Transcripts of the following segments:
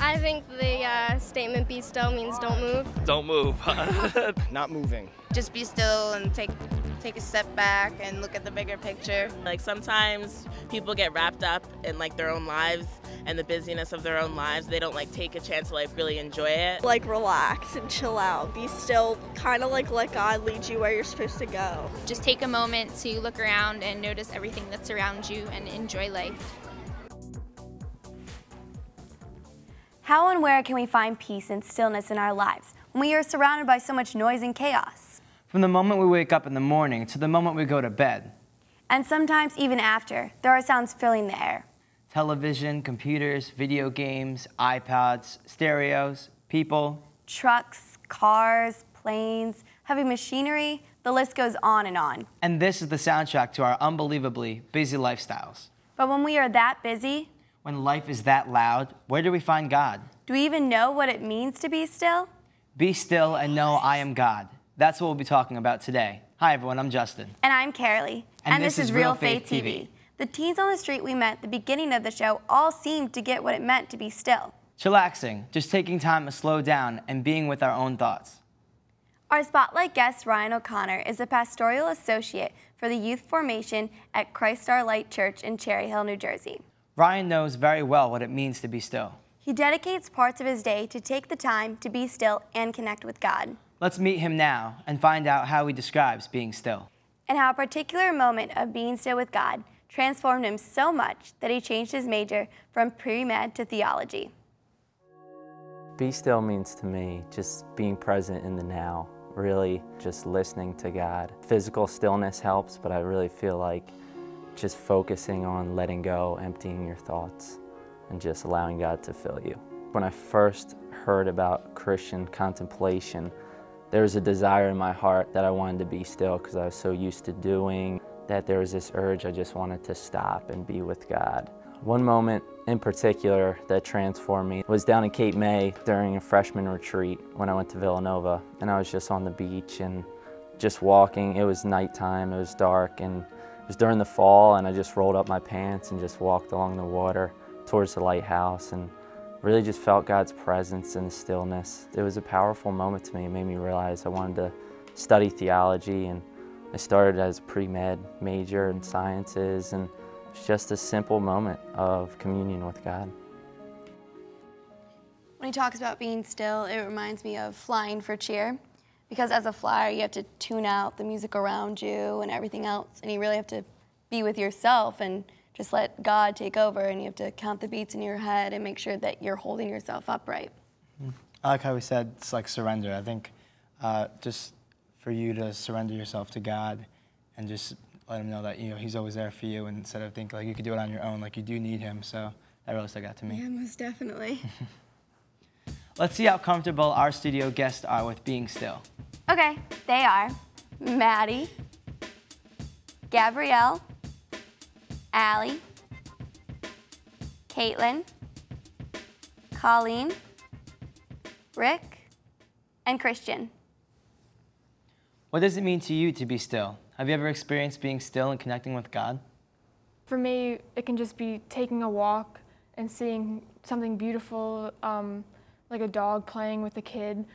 I think the statement "be still" means don't move. Don't move. Not moving. Just be still and take a step back and look at the bigger picture. Like sometimes people get wrapped up in like their own lives and the busyness of their own lives. They don't like take a chance to like really enjoy it. Like relax and chill out. Be still, kind of like let God lead you where you're supposed to go. Just take a moment to look around and notice everything that's around you and enjoy life. How and where can we find peace and stillness in our lives when we are surrounded by so much noise and chaos? From the moment we wake up in the morning to the moment we go to bed. And sometimes even after, there are sounds filling the air. Television, computers, video games, iPods, stereos, people. Trucks, cars, planes, heavy machinery, the list goes on and on. And this is the soundtrack to our unbelievably busy lifestyles. But when we are that busy, when life is that loud, where do we find God? Do we even know what it means to be still? Be still and know I am God. That's what we'll be talking about today. Hi everyone, I'm Justin. And I'm Carolee. And this is Real Faith TV. The teens on the street we met at the beginning of the show all seemed to get what it meant to be still. Chillaxing, just taking time to slow down and being with our own thoughts. Our spotlight guest, Ryan O'Connor, is a pastoral associate for the youth formation at Christ Our Light Church in Cherry Hill, New Jersey. Ryan knows very well what it means to be still. He dedicates parts of his day to take the time to be still and connect with God. Let's meet him now and find out how he describes being still. And how a particular moment of being still with God transformed him so much that he changed his major from pre-med to theology. Be still means to me just being present in the now, really just listening to God. Physical stillness helps, but I really feel like just focusing on letting go, emptying your thoughts, and just allowing God to fill you. When I first heard about Christian contemplation, there was a desire in my heart that I wanted to be still because I was so used to doing that there was this urge I just wanted to stop and be with God. One moment in particular that transformed me was down in Cape May during a freshman retreat when I went to Villanova, and I was just on the beach and just walking. It was nighttime, it was dark, and it was during the fall, and I just rolled up my pants and just walked along the water towards the lighthouse and really just felt God's presence in the stillness. It was a powerful moment to me. It made me realize I wanted to study theology, and I started as a pre-med major in sciences, and it's just a simple moment of communion with God. When he talks about being still, it reminds me of flying for cheer. Because as a flyer, you have to tune out the music around you and everything else, and you really have to be with yourself and just let God take over, and you have to count the beats in your head and make sure that you're holding yourself upright. I like how we said it's like surrender. I think just for you to surrender yourself to God and just let him know that he's always there for you, and instead of thinking like you could do it on your own, like you do need him. So that really stuck out to me. Yeah, most definitely. Let's see how comfortable our studio guests are with being still. Okay, they are Maddie, Gabrielle, Allie, Caitlin, Colleen, Rick, and Christian. What does it mean to you to be still? Have you ever experienced being still and connecting with God? For me, it can just be taking a walk and seeing something beautiful, like a dog playing with a kid.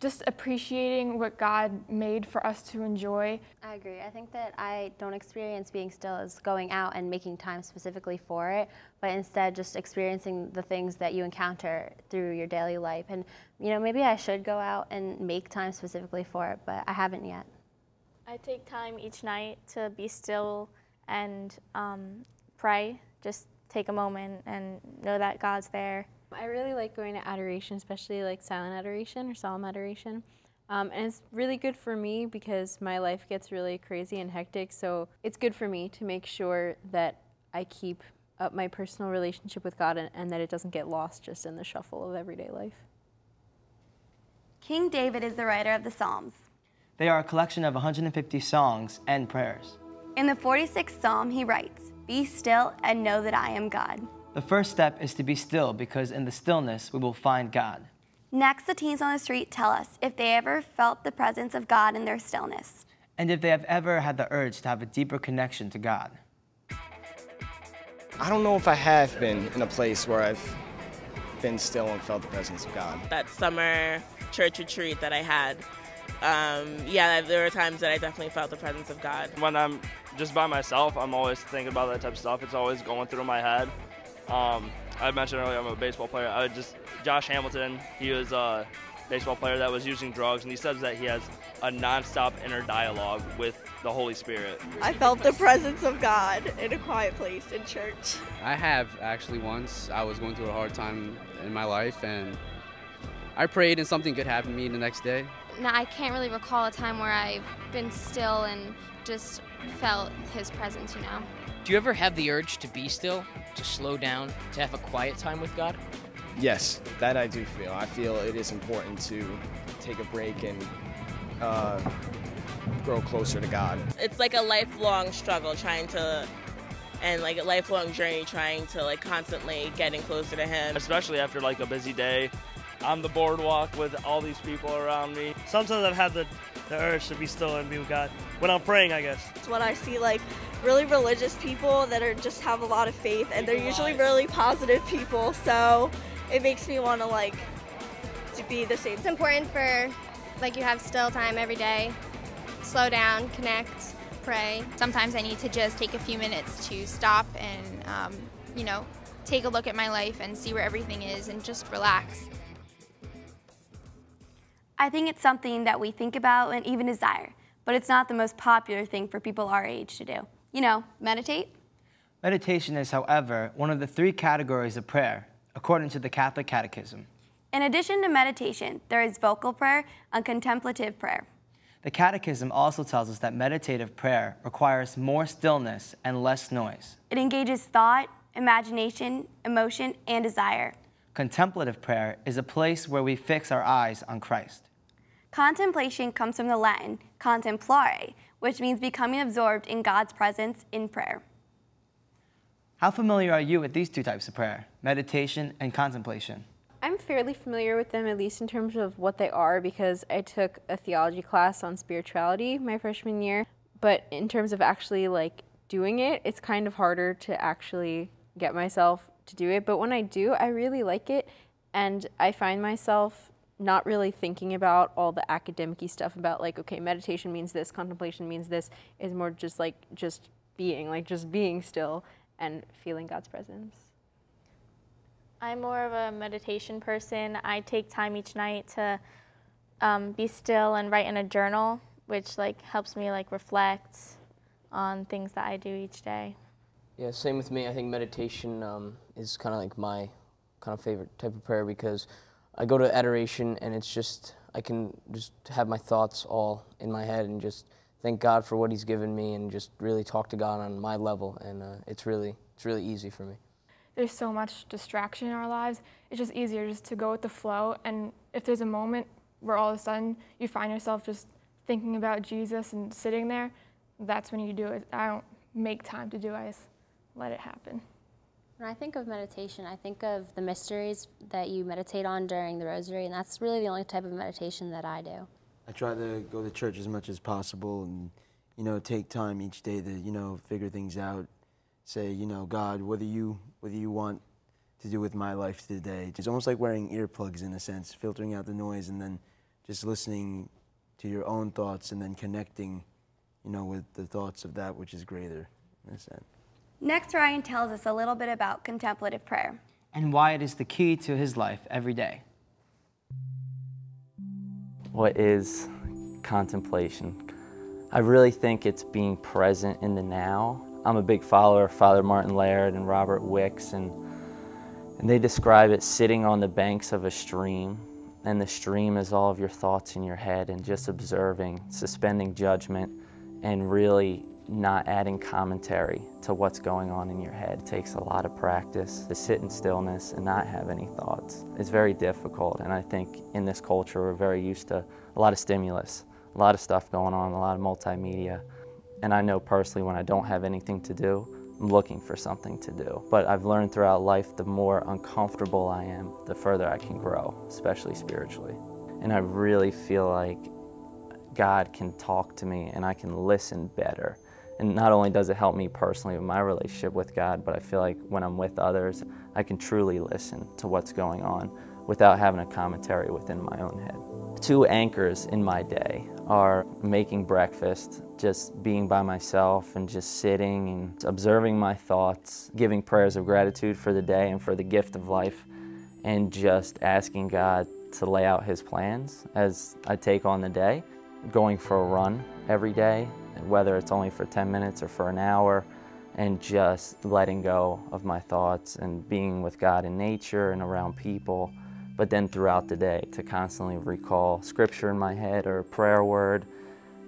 Just appreciating what God made for us to enjoy. I agree. I think that I don't experience being still as going out and making time specifically for it, but instead just experiencing the things that you encounter through your daily life. And maybe I should go out and make time specifically for it, but I haven't yet. I take time each night to be still and pray. Just take a moment and know that God's there. I really like going to adoration, especially like silent adoration or solemn adoration. And it's really good for me because my life gets really crazy and hectic, so it's good for me to make sure that I keep up my personal relationship with God and that it doesn't get lost just in the shuffle of everyday life. King David is the writer of the Psalms. They are a collection of 150 songs and prayers. In the 46th Psalm, he writes, "Be still and know that I am God." The first step is to be still because in the stillness we will find God. Next, the teens on the street tell us if they ever felt the presence of God in their stillness. And if they have ever had the urge to have a deeper connection to God. I don't know if I have been in a place where I've been still and felt the presence of God. That summer church retreat that I had, yeah, there were times that I definitely felt the presence of God. When I'm just by myself, I'm always thinking about that type of stuff. It's always going through my head. I mentioned earlier I'm a baseball player. Josh Hamilton, he was a baseball player that was using drugs, and he says that he has a nonstop inner dialogue with the Holy Spirit. I felt the presence of God in a quiet place in church. I have actually once. I was going through a hard time in my life, and I prayed and something good happened to me the next day. Now, I can't really recall a time where I've been still and just felt his presence, you know. Do you ever have the urge to be still, to slow down, to have a quiet time with God? Yes, that I do feel. I feel it is important to take a break and grow closer to God. It's like a lifelong struggle and like a lifelong journey trying to like constantly getting closer to Him. Especially after like a busy day on the boardwalk with all these people around me. Sometimes I've had the urge to be still and be with God. When I'm praying, I guess. It's when I see like really religious people that are just have a lot of faith, and they're usually really positive people, so it makes me want to be the same. It's important for like you have still time every day, slow down, connect, pray. Sometimes I need to just take a few minutes to stop and, you know, take a look at my life and see where everything is and just relax. I think it's something that we think about and even desire, but it's not the most popular thing for people our age to do. You know, meditate. Meditation is, however, one of the 3 categories of prayer, according to the Catholic Catechism. In addition to meditation, there is vocal prayer and contemplative prayer. The Catechism also tells us that meditative prayer requires more stillness and less noise. It engages thought, imagination, emotion, and desire. Contemplative prayer is a place where we fix our eyes on Christ. Contemplation comes from the Latin contemplare, which means becoming absorbed in God's presence in prayer. How familiar are you with these 2 types of prayer, meditation and contemplation? I'm fairly familiar with them, at least in terms of what they are, because I took a theology class on spirituality my freshman year. But in terms of actually like doing it, it's kind of harder to actually get myself to do it. But when I do, I really like it, and I find myself not really thinking about all the academic-y stuff about like, okay, meditation means this, contemplation means this. Is more just being still and feeling God's presence. I'm more of a meditation person. I take time each night to be still and write in a journal, which like helps me like reflect on things that I do each day. Yeah, same with me. I think meditation is kind of like my kind of favorite type of prayer, because I go to adoration and it's just, I can just have my thoughts all in my head and just thank God for what He's given me and just really talk to God on my level, and it's really easy for me. There's so much distraction in our lives. It's just easier just to go with the flow, and if there's a moment where all of a sudden you find yourself just thinking about Jesus and sitting there, that's when you do it. I don't make time to do it, I just let it happen. When I think of meditation, I think of the mysteries that you meditate on during the rosary, and that's really the only type of meditation that I do. I try to go to church as much as possible and, you know, take time each day to, you know, figure things out. Say, you know, God, what do you want to do with my life today? It's almost like wearing earplugs in a sense, filtering out the noise and then just listening to your own thoughts and then connecting, you know, with the thoughts of that which is greater in a sense. Next, Ryan tells us a little bit about contemplative prayer. And why it is the key to his life every day. What is contemplation? I really think it's being present in the now. I'm a big follower of Father Martin Laird and Robert Wicks, and they describe it sitting on the banks of a stream, and the stream is all of your thoughts in your head, and just observing, suspending judgment, and really not adding commentary to what's going on in your head. It takes a lot of practice to sit in stillness and not have any thoughts. It's very difficult, and I think in this culture we're very used to a lot of stimulus, a lot of stuff going on, a lot of multimedia. And I know personally when I don't have anything to do, I'm looking for something to do. But I've learned throughout life, the more uncomfortable I am, the further I can grow, especially spiritually. And I really feel like God can talk to me and I can listen better And not only does it help me personally with my relationship with God, but I feel like when I'm with others, I can truly listen to what's going on without having a commentary within my own head. 2 anchors in my day are making breakfast, just being by myself and just sitting and observing my thoughts, giving prayers of gratitude for the day and for the gift of life, and just asking God to lay out His plans as I take on the day. Going for a run every day, whether it's only for 10 minutes or for an hour, and just letting go of my thoughts and being with God in nature and around people. But then throughout the day to constantly recall scripture in my head or a prayer word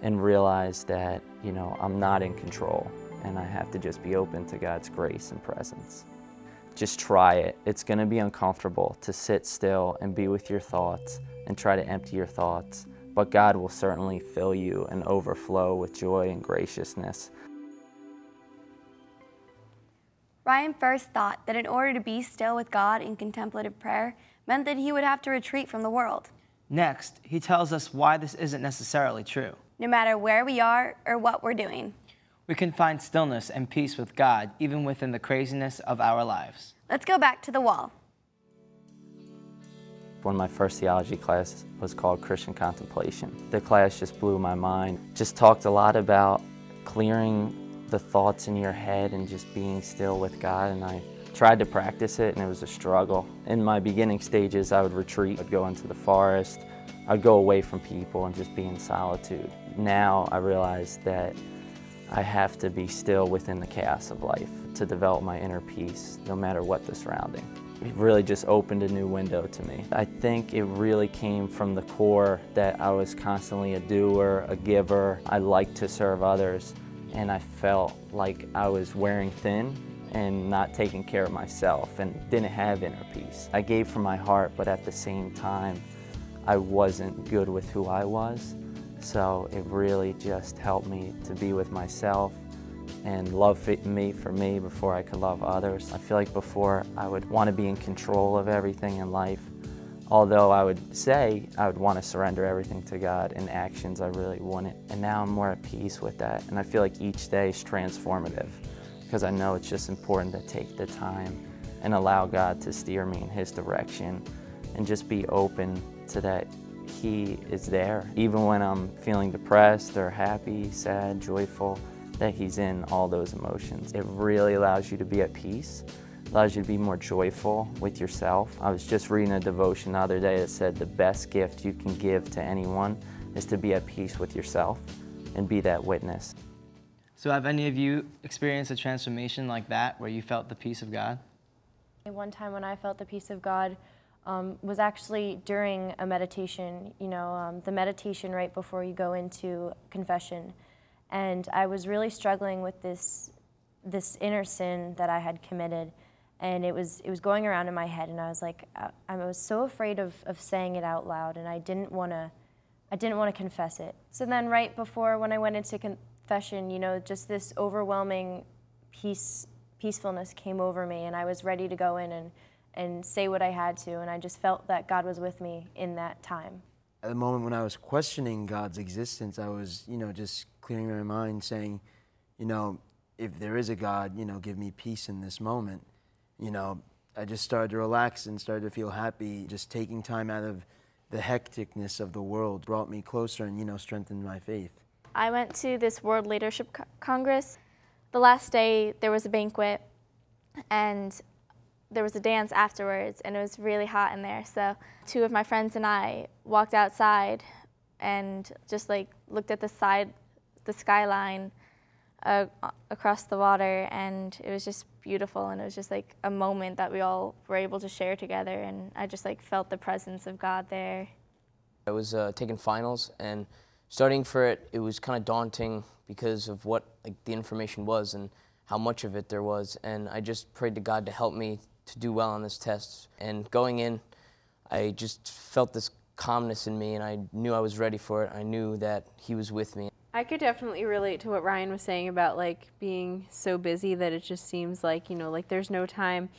and realize that, you know, I'm not in control and I have to just be open to God's grace and presence. Just try it. It's going to be uncomfortable to sit still and be with your thoughts and try to empty your thoughts, but God will certainly fill you and overflow with joy and graciousness. Ryan first thought that in order to be still with God in contemplative prayer meant that he would have to retreat from the world. Next, he tells us why this isn't necessarily true. No matter where we are or what we're doing, we can find stillness and peace with God even within the craziness of our lives. Let's go back to the wall. One of my first theology classes was called Christian Contemplation. The class just blew my mind. Just talked a lot about clearing the thoughts in your head and just being still with God, and I tried to practice it and it was a struggle. In my beginning stages, I would retreat. I'd go into the forest. I'd go away from people and just be in solitude. Now I realize that I have to be still within the chaos of life to develop my inner peace, no matter what the surrounding. It really just opened a new window to me. I think it really came from the core that I was constantly a doer, a giver. I liked to serve others, and I felt like I was wearing thin and not taking care of myself and didn't have inner peace. I gave from my heart, but at the same time, I wasn't good with who I was. So it really just helped me to be with myself and love me for me before I could love others. I feel like before I would want to be in control of everything in life. Although I would say I would want to surrender everything to God, in actions I really wouldn't. And now I'm more at peace with that. And I feel like each day is transformative because I know it's just important to take the time and allow God to steer me in His direction and just be open to that He is there. Even when I'm feeling depressed or happy, sad, joyful, that He's in all those emotions. It really allows you to be at peace, allows you to be more joyful with yourself. I was just reading a devotion the other day that said the best gift you can give to anyone is to be at peace with yourself and be that witness. So have any of you experienced a transformation like that where you felt the peace of God? One time when I felt the peace of God was actually during a meditation, the meditation right before you go into confession. And I was really struggling with this inner sin that I had committed. And it was going around in my head, and I was like, I was so afraid of saying it out loud, and I didn't want to confess it. So then right before when I went into confession, just this overwhelming peacefulness came over me, and I was ready to go in and say what I had to, and I just felt that God was with me in that time. At the moment when I was questioning God's existence, I was, just clearing my mind, saying, if there is a God, give me peace in this moment. I just started to relax and started to feel happy. Just taking time out of the hecticness of the world brought me closer and, strengthened my faith. I went to this World Leadership Congress. The last day, there was a banquet, and there was a dance afterwards, and it was really hot in there. So 2 of my friends and I walked outside and just looked at the skyline across the water, and it was just beautiful, and it was just a moment that we all were able to share together, and I just felt the presence of God there. I was taking finals, and studying for it, it was kind of daunting because of what the information was and how much of it there was, and I just prayed to God to help me to do well on this test. And going in, I just felt this calmness in me, and I knew I was ready for it. I knew that He was with me. I could definitely relate to what Ryan was saying about being so busy that it just seems like there's no time.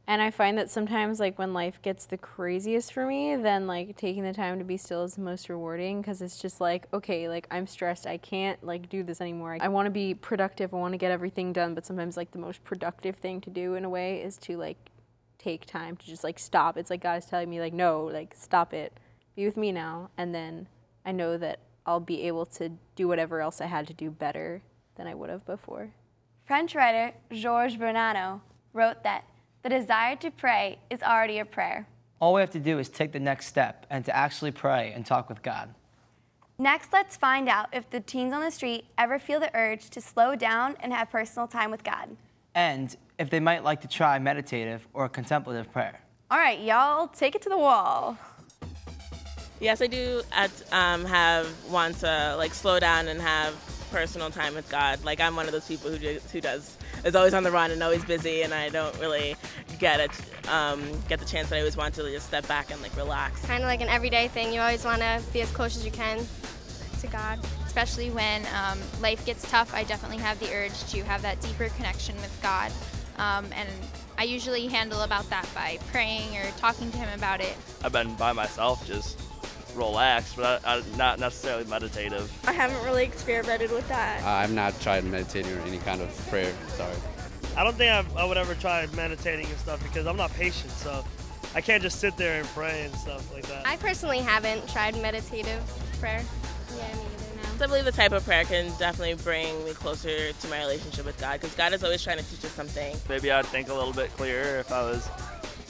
And I find that sometimes, like, when life gets the craziest for me, then, like, taking the time to be still is the most rewarding, because it's just like, okay, like, I'm stressed. I can't, like, do this anymore. I want to be productive. I want to get everything done, but sometimes, like, the most productive thing to do in a way is to, like, take time to just, like, stop. It's like God is telling me, like, no, like, stop it. Be with me now. And then I know that I'll be able to do whatever else I had to do better than I would have before. French writer Georges Bernano wrote that the desire to pray is already a prayer. All we have to do is take the next step and to actually pray and talk with God. Next, let's find out if the teens on the street ever feel the urge to slow down and have personal time with God. And if they might like to try meditative or contemplative prayer. All right, y'all, take it to the wall. Yes, I do want to like slow down and have personal time with God. Like, I'm one of those people who is always on the run and always busy, and I don't really get the chance that I always want to just step back and like relax. Kind of like an everyday thing. You always want to be as close as you can to God. Especially when life gets tough, I definitely have the urge to have that deeper connection with God. And I usually handle about that by praying or talking to him about it. I've been by myself, just relaxed, but I'm not necessarily meditative. I haven't really experimented with that. I've not tried meditating or any kind of prayer, sorry. I don't think I would ever try meditating and stuff because I'm not patient, so I can't just sit there and pray and stuff like that. I personally haven't tried meditative prayer. Yeah, me either now. I believe the type of prayer can definitely bring me closer to my relationship with God, because God is always trying to teach us something. Maybe I'd think a little bit clearer if I was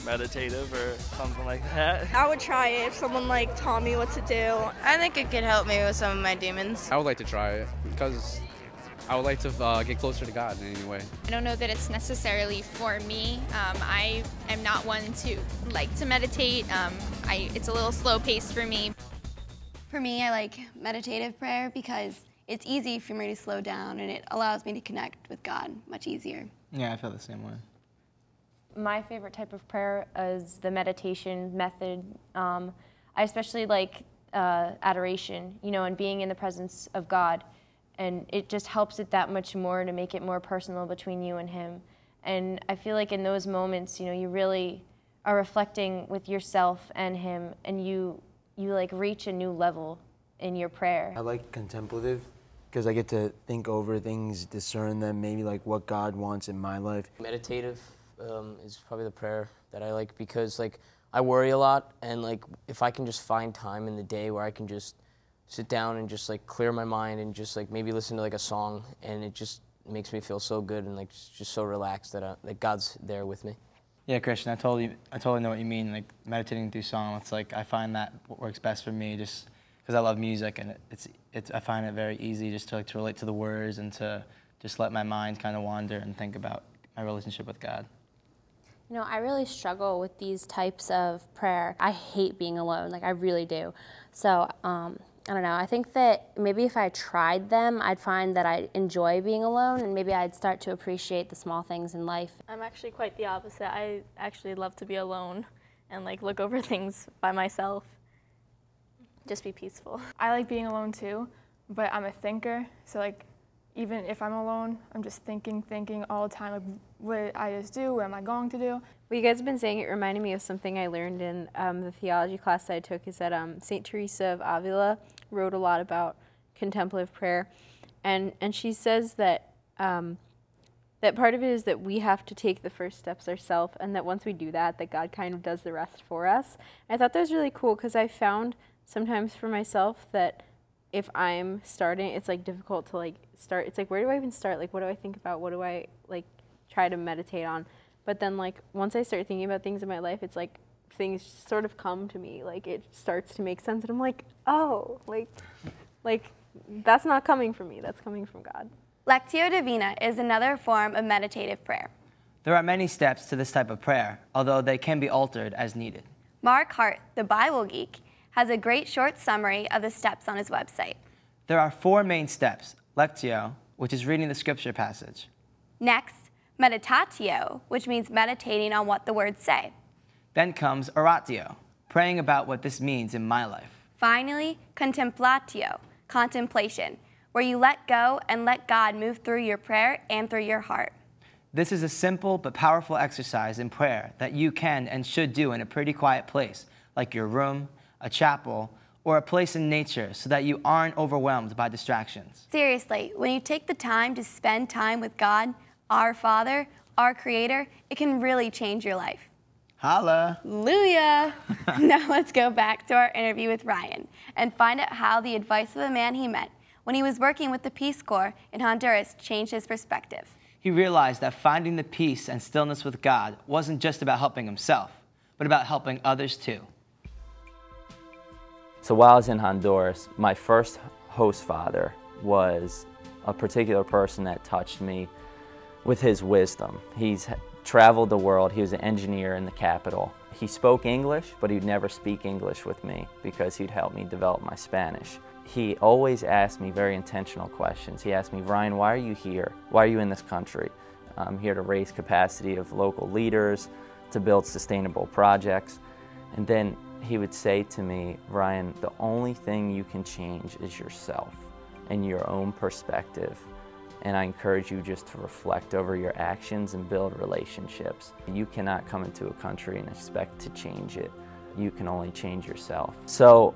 meditative or something like that. I would try it if someone like taught me what to do. I think it could help me with some of my demons. I would like to try it because I would like to get closer to God in any way. I don't know that it's necessarily for me. I am not one to like to meditate. It's a little slow paced for me. For me, I like meditative prayer because it's easy for me to slow down and it allows me to connect with God much easier. Yeah, I feel the same way. My favorite type of prayer is the meditation method. I especially like adoration, you know, and being in the presence of God. And it just helps it that much more to make it more personal between you and him. And I feel like in those moments, you know, you really are reflecting with yourself and him, and you like reach a new level in your prayer. I like contemplative because I get to think over things, discern them, maybe like what God wants in my life. Meditative is probably the prayer that I like because like I worry a lot, and like if I can just find time in the day where I can just sit down and just like clear my mind and just like maybe listen to like a song, and it just makes me feel so good and like just so relaxed that like God's there with me. Yeah, Christian, I totally know what you mean. Like meditating through song, it's like I find that what works best for me, just because I love music, and I find it very easy just to relate to the words and to just let my mind kind of wander and think about my relationship with God. You know, I really struggle with these types of prayer. I hate being alone, like I really do. So, I don't know, I think that maybe if I tried them, I'd find that I enjoy being alone, and maybe I'd start to appreciate the small things in life. I'm actually quite the opposite. I actually love to be alone and like look over things by myself. Just be peaceful. I like being alone too, but I'm a thinker, so like even if I'm alone, I'm just thinking all the time, like what did I just do, what am I going to do? What you guys have been saying, it reminded me of something I learned in the theology class that I took, is that St. Teresa of Avila wrote a lot about contemplative prayer, and she says that that part of it is that we have to take the first steps ourselves, and that once we do that God kind of does the rest for us. And I thought that was really cool, because I found sometimes for myself that if I'm starting, it's like difficult to like start. It's like, where do I even start? Like, what do I think about? What do I like try to meditate on? But then like once I start thinking about things in my life, it's like things sort of come to me. Like it starts to make sense, and I'm like, oh, like that's not coming from me. That's coming from God. Lectio Divina is another form of meditative prayer. There are many steps to this type of prayer, although they can be altered as needed. Mark Hart, the Bible geek, has a great short summary of the steps on his website. There are 4 main steps. Lectio, which is reading the scripture passage. Next, meditatio, which means meditating on what the words say. Then comes oratio, praying about what this means in my life. Finally, contemplatio, contemplation, where you let go and let God move through your prayer and through your heart. This is a simple but powerful exercise in prayer that you can and should do in a pretty quiet place, like your room, a chapel, or a place in nature, so that you aren't overwhelmed by distractions. Seriously, when you take the time to spend time with God, our Father, our Creator, it can really change your life. Holla! Hallelujah! Now let's go back to our interview with Ryan and find out how the advice of a man he met when he was working with the Peace Corps in Honduras changed his perspective. He realized that finding the peace and stillness with God wasn't just about helping himself, but about helping others too. So while I was in Honduras, my first host father was a particular person that touched me with his wisdom. He's traveled the world. He was an engineer in the capital. He spoke English, but he'd never speak English with me because he'd help me develop my Spanish. He always asked me very intentional questions. He asked me, Ryan, why are you here? Why are you in this country? I'm here to raise capacity of local leaders, to build sustainable projects. And then he would say to me, Ryan, the only thing you can change is yourself and your own perspective. And I encourage you just to reflect over your actions and build relationships. You cannot come into a country and expect to change it. You can only change yourself. So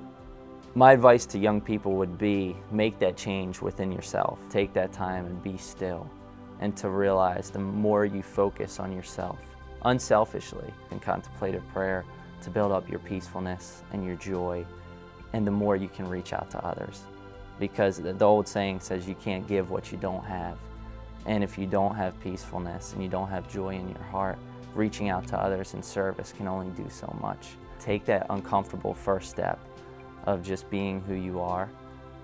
my advice to young people would be, make that change within yourself. Take that time and be still. And to realize the more you focus on yourself, unselfishly, in contemplative prayer, to build up your peacefulness and your joy, and the more you can reach out to others. Because the old saying says you can't give what you don't have. And if you don't have peacefulness and you don't have joy in your heart, reaching out to others in service can only do so much. Take that uncomfortable first step of just being who you are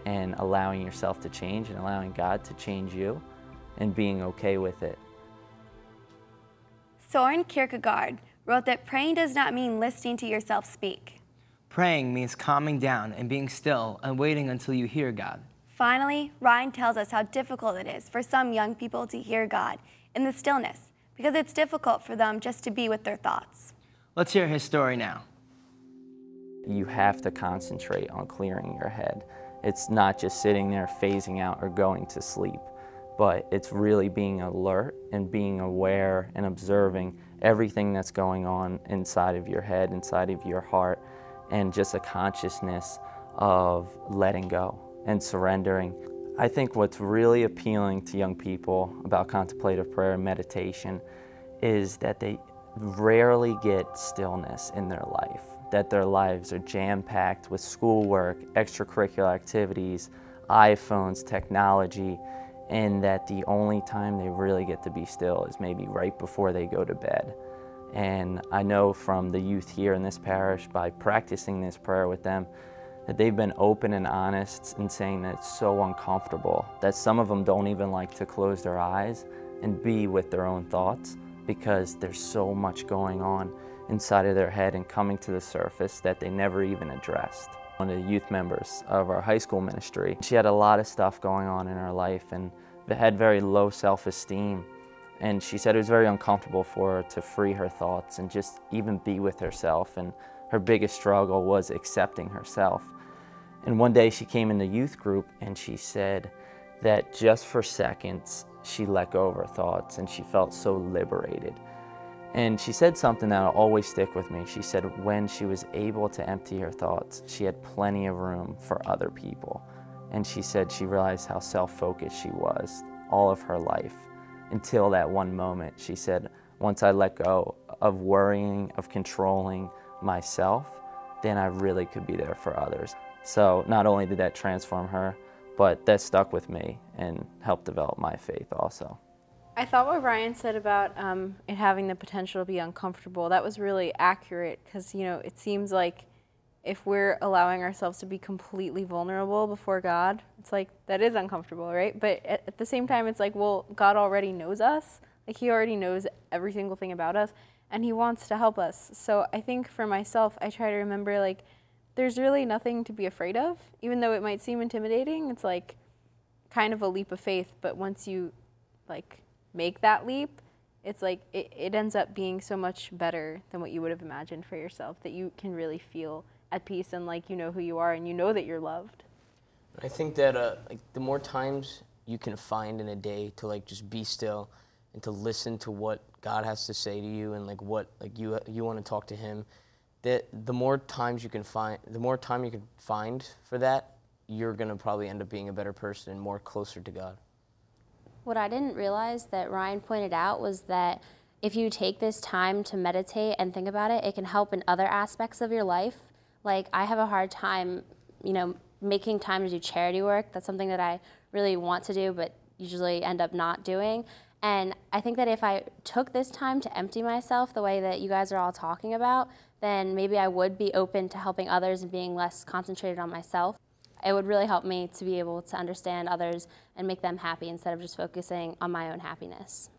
and allowing yourself to change and allowing God to change you and being okay with it. Soren Kierkegaard wrote that praying does not mean listening to yourself speak. Praying means calming down and being still and waiting until you hear God. Finally, Ryan tells us how difficult it is for some young people to hear God in the stillness because it's difficult for them just to be with their thoughts. Let's hear his story now. You have to concentrate on clearing your head. It's not just sitting there phasing out or going to sleep, but it's really being alert and being aware and observing everything that's going on inside of your head, inside of your heart, and just a consciousness of letting go and surrendering. I think what's really appealing to young people about contemplative prayer and meditation is that they rarely get stillness in their life, that their lives are jam-packed with schoolwork, extracurricular activities, iPhones, technology, and that the only time they really get to be still is maybe right before they go to bed. And I know from the youth here in this parish, by practicing this prayer with them, that they've been open and honest in saying that it's so uncomfortable, that some of them don't even like to close their eyes and be with their own thoughts because there's so much going on inside of their head and coming to the surface that they never even addressed. One of the youth members of our high school ministry, she had a lot of stuff going on in her life and had very low self-esteem. And she said it was very uncomfortable for her to free her thoughts and just even be with herself. And her biggest struggle was accepting herself. And one day she came in the youth group and she said that just for seconds, she let go of her thoughts and she felt so liberated. And she said something that will always stick with me. She said when she was able to empty her thoughts, she had plenty of room for other people. And she said she realized how self-focused she was all of her life. Until that one moment, she said, once I let go of worrying, of controlling myself, then I really could be there for others. So not only did that transform her, but that stuck with me and helped develop my faith also. I thought what Ryan said about it having the potential to be uncomfortable, that was really accurate because, you know, it seems like if we're allowing ourselves to be completely vulnerable before God, it's like, that is uncomfortable, right? But at the same time, it's like, well, God already knows us. Like, he already knows every single thing about us, and he wants to help us. So I think for myself, I try to remember, like, there's really nothing to be afraid of. Even though it might seem intimidating, it's like kind of a leap of faith. But once you, like, make that leap, it's like it ends up being so much better than what you would have imagined for yourself, that you can really feel at peace and like you know who you are and you know that you're loved. I think that like the more times you can find in a day to like just be still and to listen to what God has to say to you and like what like you want to talk to Him, that the more time you can find for that, you're gonna probably end up being a better person and more closer to God. What I didn't realize that Ryan pointed out was that if you take this time to meditate and think about it, it can help in other aspects of your life. Like, I have a hard time, you know, making time to do charity work. That's something that I really want to do, but usually end up not doing. And I think that if I took this time to empty myself the way that you guys are all talking about, then maybe I would be open to helping others and being less concentrated on myself. It would really help me to be able to understand others and make them happy instead of just focusing on my own happiness.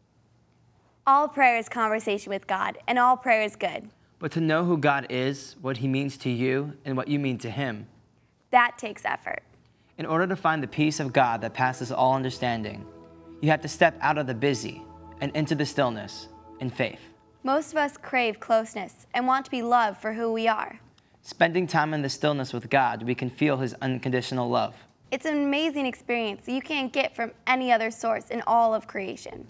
All prayer is conversation with God, and all prayer is good. But to know who God is, what He means to you, and what you mean to Him, that takes effort. In order to find the peace of God that passes all understanding, you have to step out of the busy and into the stillness in faith. Most of us crave closeness and want to be loved for who we are. Spending time in the stillness with God, we can feel His unconditional love. It's an amazing experience that you can't get from any other source in all of creation.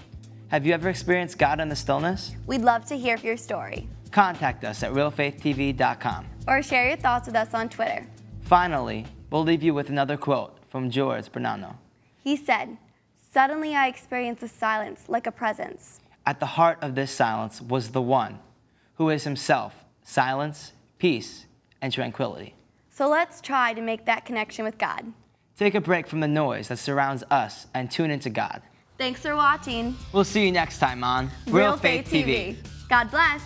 Have you ever experienced God in the stillness? We'd love to hear your story. Contact us at realfaithtv.com. Or share your thoughts with us on Twitter. Finally, we'll leave you with another quote from George Bernano. He said, "Suddenly I experienced a silence like a presence. At the heart of this silence was the One, who is Himself, silence, peace, and tranquility." So let's try to make that connection with God. Take a break from the noise that surrounds us and tune into God. Thanks for watching. We'll see you next time on Real Faith TV. God bless.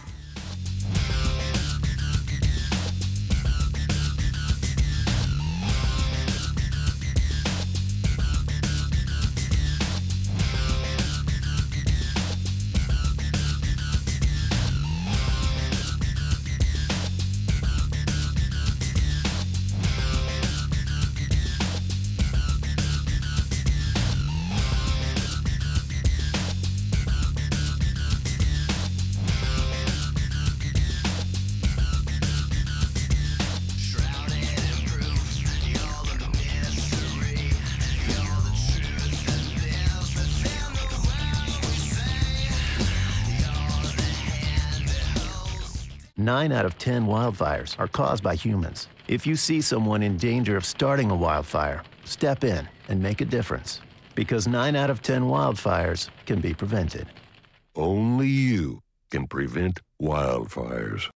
Nine out of 10 wildfires are caused by humans. If you see someone in danger of starting a wildfire, step in and make a difference. Because 9 out of 10 wildfires can be prevented. Only you can prevent wildfires.